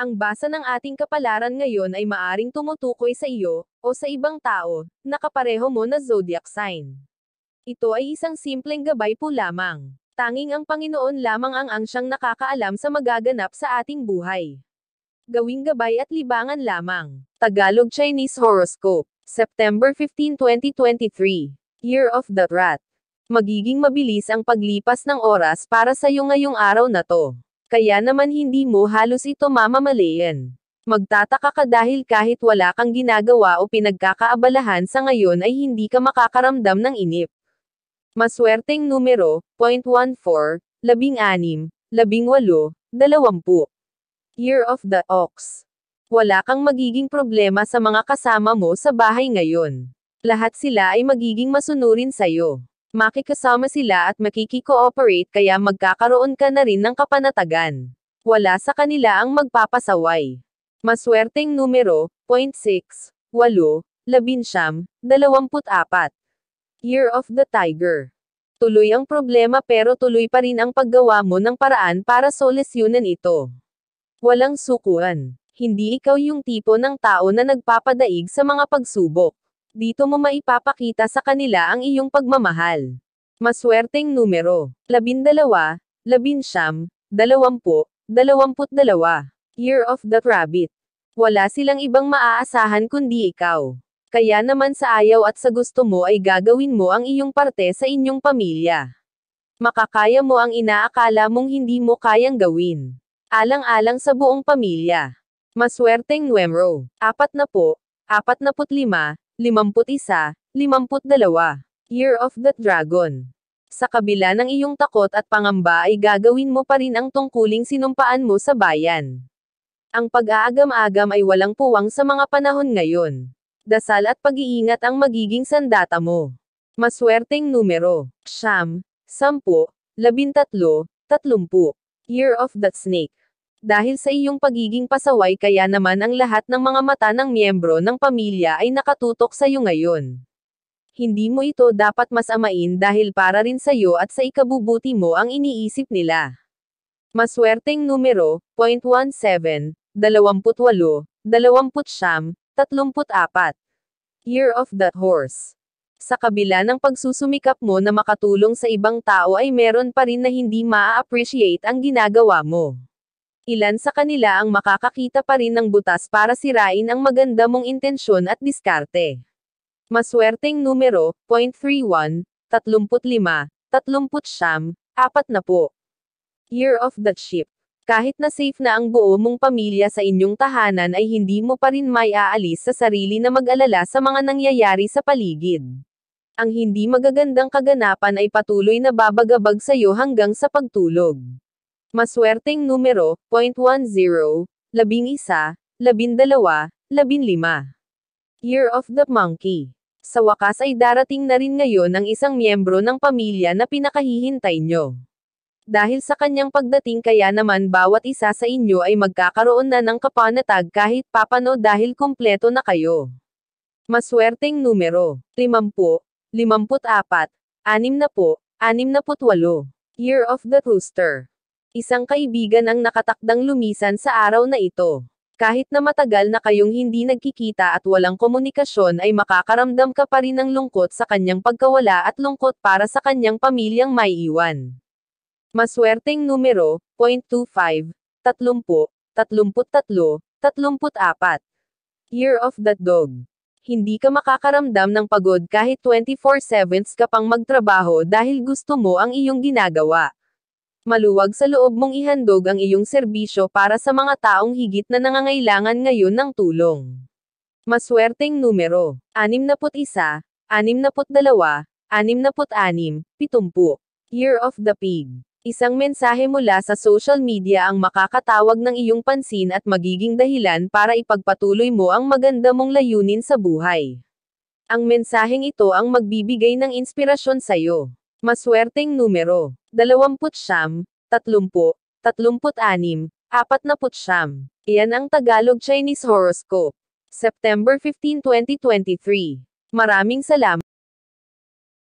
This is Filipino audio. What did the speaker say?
Ang basa ng ating kapalaran ngayon ay maaring tumutukoy sa iyo, o sa ibang tao, na kapareho mo na zodiac sign. Ito ay isang simpleng gabay po lamang. Tanging ang Panginoon lamang ang siyang nakakaalam sa magaganap sa ating buhay. Gawing gabay at libangan lamang. Tagalog Chinese Horoscope, September 15, 2023. Year of the Rat. Magiging mabilis ang paglipas ng oras para sa iyo ngayong araw na to. Kaya naman hindi mo halos ito mamamalayan. Magtataka ka dahil kahit wala kang ginagawa o pinagkakaabalahan sa ngayon ay hindi ka makakaramdam ng inip. Maswerteng numero, 0.14, 16, 18, 20. Year of the Ox. Wala kang magiging problema sa mga kasama mo sa bahay ngayon. Lahat sila ay magiging masunurin sa'yo. Makikasama sila at makiki-cooperate kaya magkakaroon ka na rin ng kapanatagan. Wala sa kanila ang magpapasaway. Maswerteng numero, 0.6, 8, 19, 24. Year of the Tiger. Tuloy ang problema pero tuloy pa rin ang paggawa mo ng paraan para solusyonan ito. Walang sukuan. Hindi ikaw yung tipo ng tao na nagpapadaig sa mga pagsubok. Dito mo maipapakita sa kanila ang iyong pagmamahal. Maswerteng numero, 12, 19, 20, 22. Year of the Rabbit. Wala silang ibang maaasahan kundi ikaw. Kaya naman sa ayaw at sa gusto mo ay gagawin mo ang iyong parte sa inyong pamilya. Makakaya mo ang inaakala mong hindi mo kayang gawin. Alang-alang sa buong pamilya. Maswerteng numero, 40, 45, 51, 52. Year of the Dragon. Sa kabila ng iyong takot at pangamba ay gagawin mo pa rin ang tungkuling sinumpaan mo sa bayan. Ang pag-aagam-agam ay walang puwang sa mga panahon ngayon. Dasal at pag-iingat ang magiging sandata mo. Maswerteng numero, 9, 10, 13, 30. Year of the Snake. Dahil sa iyong pagiging pasaway kaya naman ang lahat ng mga mata ng miyembro ng pamilya ay nakatutok sa iyo ngayon. Hindi mo ito dapat masamain dahil para rin sa iyo at sa ikabubuti mo ang iniisip nila. Maswerteng numero, 0.17, 28, 29, 34. Year of the Horse. Sa kabila ng pagsusumikap mo na makatulong sa ibang tao ay meron pa rin na hindi maa-appreciate ang ginagawa mo. Ilan sa kanila ang makakakita pa rin ng butas para sirain ang maganda mong intensyon at diskarte. Maswerteng numero, 0.31, 35, 39, 40. Year of the Sheep. Kahit na safe na ang buo mong pamilya sa inyong tahanan ay hindi mo pa rin may aalis sa sarili na mag-alala sa mga nangyayari sa paligid. Ang hindi magagandang kaganapan ay patuloy na babagabag sa iyo hanggang sa pagtulog. Maswerteng numero, 0.10, 11, 12, 15. Year of the Monkey. Sa wakas ay darating na rin ngayon ang isang miyembro ng pamilya na pinakahihintay nyo. Dahil sa kanyang pagdating kaya naman bawat isa sa inyo ay magkakaroon na ng kapanatag kahit papano dahil kumpleto na kayo. Maswerteng numero, 50, 54, 60, 68. Year of the Rooster. Isang kaibigan ang nakatakdang lumisan sa araw na ito. Kahit na matagal na kayong hindi nagkikita at walang komunikasyon ay makakaramdam ka pa rin ng lungkot sa kanyang pagkawala at lungkot para sa kanyang pamilyang may iwan. Maswerteng numero, 0.25, 30, 33, 34. Year of the Dog. Hindi ka makakaramdam ng pagod kahit 24/7 ka pang magtrabaho dahil gusto mo ang iyong ginagawa. Maluwag sa loob mong ihandog ang iyong serbisyo para sa mga taong higit na nangangailangan ngayon ng tulong. Maswerteng numero, 61, 62, 66, 70. Year of the Pig. Isang mensahe mula sa social media ang makakatawag ng iyong pansin at magiging dahilan para ipagpatuloy mo ang maganda mong layunin sa buhay. Ang mensaheng ito ang magbibigay ng inspirasyon sa iyo. Maswerteng numero, 29, 30, 36, 49. Iyan ang Tagalog Chinese Horoscope. September 15, 2023. Maraming salamat.